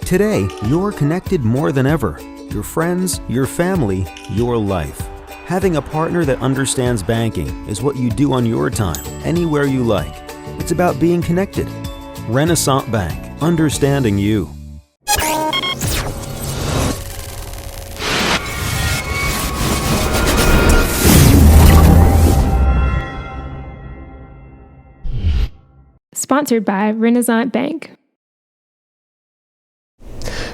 Today, you're connected more than ever. Your friends, your family, your life. Having a partner that understands banking is what you do on your time, anywhere you like. It's about being connected. Renaissance Bank, understanding you. Sponsored by Renaissance Bank.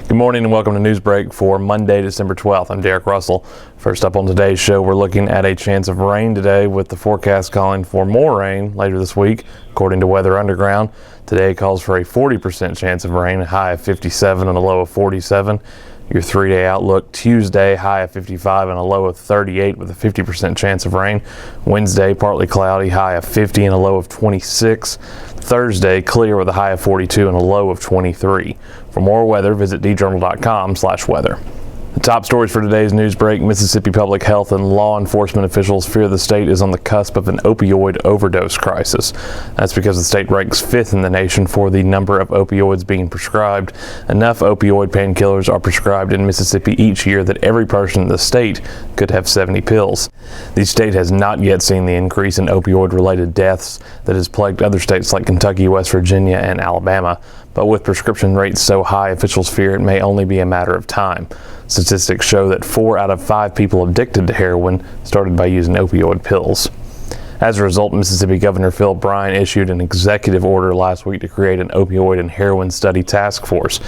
Good morning and welcome to Newsbreak for Monday, December 12th. I'm Derek Russell. First up on today's show, we're looking at a chance of rain today with the forecast calling for more rain later this week, according to Weather Underground. Today calls for a 40% chance of rain, a high of 57 and a low of 47. Your 3-day outlook: Tuesday, high of 55 and a low of 38 with a 50% chance of rain. Wednesday, partly cloudy, high of 50 and a low of 26. Thursday, clear with a high of 42 and a low of 23. For more weather, visit djournal.com/weather. The top stories for today's Newsbreak: Mississippi public health and law enforcement officials fear the state is on the cusp of an opioid overdose crisis. That's because the state ranks 5th in the nation for the number of opioids being prescribed. Enough opioid painkillers are prescribed in Mississippi each year that every person in the state could have 70 pills. The state has not yet seen the increase in opioid-related deaths that has plagued other states like Kentucky, West Virginia, and Alabama. But with prescription rates so high, officials fear it may only be a matter of time. Statistics show that 4 out of 5 people addicted to heroin started by using opioid pills. As a result, Mississippi Governor Phil Bryant issued an executive order last week to create an opioid and heroin study task force.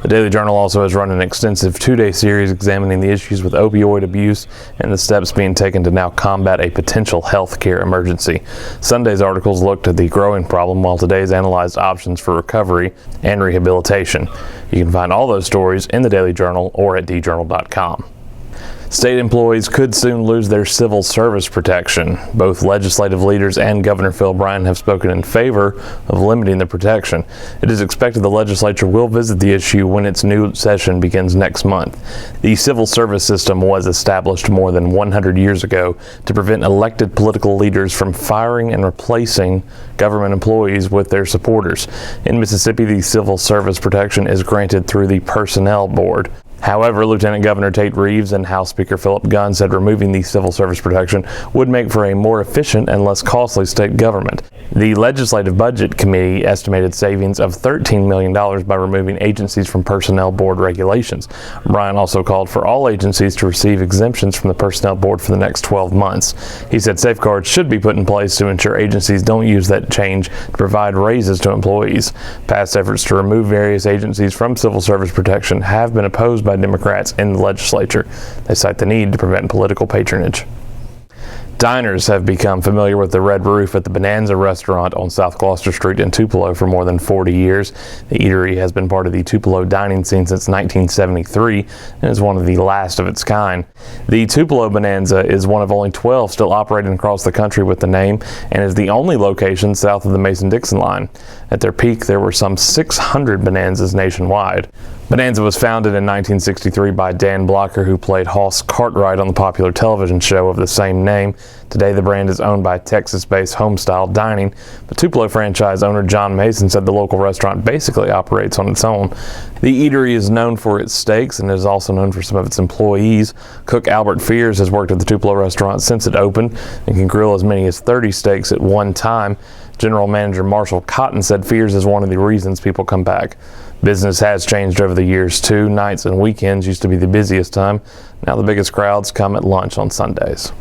The Daily Journal also has run an extensive 2-day series examining the issues with opioid abuse and the steps being taken to now combat a potential health care emergency. Sunday's articles looked at the growing problem, while today's analyzed options for recovery and rehabilitation. You can find all those stories in the Daily Journal or at djournal.com. State employees could soon lose their civil service protection. Both legislative leaders and Governor Phil Bryant have spoken in favor of limiting the protection. It is expected the legislature will visit the issue when its new session begins next month. The civil service system was established more than 100 years ago to prevent elected political leaders from firing and replacing government employees with their supporters. In Mississippi, the civil service protection is granted through the Personnel Board. However, Lieutenant Governor Tate Reeves and House Speaker Philip Gunn said removing the civil service protection would make for a more efficient and less costly state government. The Legislative Budget Committee estimated savings of $13 million by removing agencies from Personnel Board regulations. Bryant also called for all agencies to receive exemptions from the Personnel Board for the next 12 months. He said safeguards should be put in place to ensure agencies don't use that change to provide raises to employees. Past efforts to remove various agencies from civil service protection have been opposed by Democrats in the legislature. They cite the need to prevent political patronage. Diners have become familiar with the red roof at the Bonanza restaurant on South Gloucester Street in Tupelo for more than 40 years. The eatery has been part of the Tupelo dining scene since 1973 and is one of the last of its kind. The Tupelo Bonanza is one of only 12 still operating across the country with the name and is the only location south of the Mason-Dixon line. At their peak, there were some 600 Bonanzas nationwide. Bonanza was founded in 1963 by Dan Blocker, who played Hoss Cartwright on the popular television show of the same name. Today, the brand is owned by Texas-based Homestyle Dining, but Tupelo franchise owner John Mason said the local restaurant basically operates on its own. The eatery is known for its steaks and is also known for some of its employees. Cook Albert Fears has worked at the Tupelo restaurant since it opened and can grill as many as 30 steaks at one time. General Manager Marshall Cotton said Fears is one of the reasons people come back. Business has changed over the years too. Nights and weekends used to be the busiest time. Now the biggest crowds come at lunch on Sundays.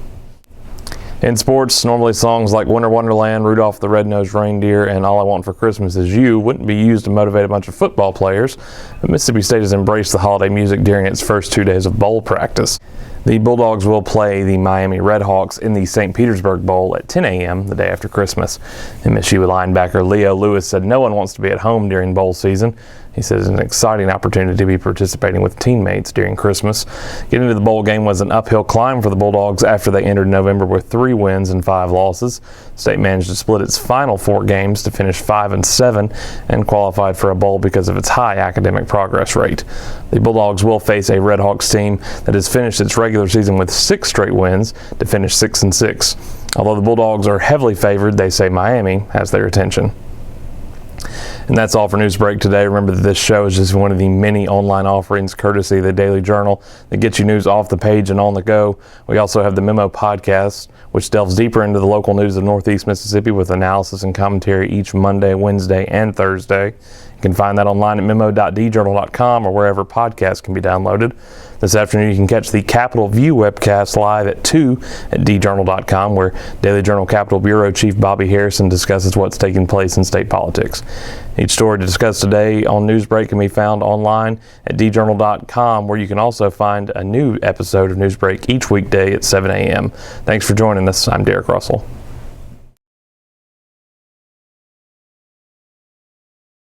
In sports, normally songs like Winter Wonderland, Rudolph the Red-Nosed Reindeer, and All I Want for Christmas Is You wouldn't be used to motivate a bunch of football players. But Mississippi State has embraced the holiday music during its first 2 days of bowl practice. The Bulldogs will play the Miami Redhawks in the St. Petersburg Bowl at 10 a.m. the day after Christmas. MSU linebacker Leo Lewis said no one wants to be at home during bowl season. He says it's an exciting opportunity to be participating with teammates during Christmas. Getting to the bowl game was an uphill climb for the Bulldogs after they entered November with 3 wins and 5 losses. State managed to split its final 4 games to finish 5-7 and qualified for a bowl because of its high academic progress rate. The Bulldogs will face a Redhawks team that has finished its regular season with 6 straight wins to finish 6-6. Although the Bulldogs are heavily favored, they say Miami has their attention. And that's all for Newsbreak today. Remember that this show is just one of the many online offerings courtesy of the Daily Journal that gets you news off the page and on the go. We also have the Memo podcast, which delves deeper into the local news of Northeast Mississippi with analysis and commentary each Monday, Wednesday, and Thursday. You can find that online at memo.djournal.com or wherever podcasts can be downloaded. This afternoon, you can catch the Capitol View webcast live at 2 at djournal.com, where Daily Journal Capitol Bureau Chief Bobby Harrison discusses what's taking place in state politics. Each story to discuss today on Newsbreak can be found online at djournal.com, where you can also find a new episode of Newsbreak each weekday at 7 a.m. Thanks for joining us. I'm Derek Russell.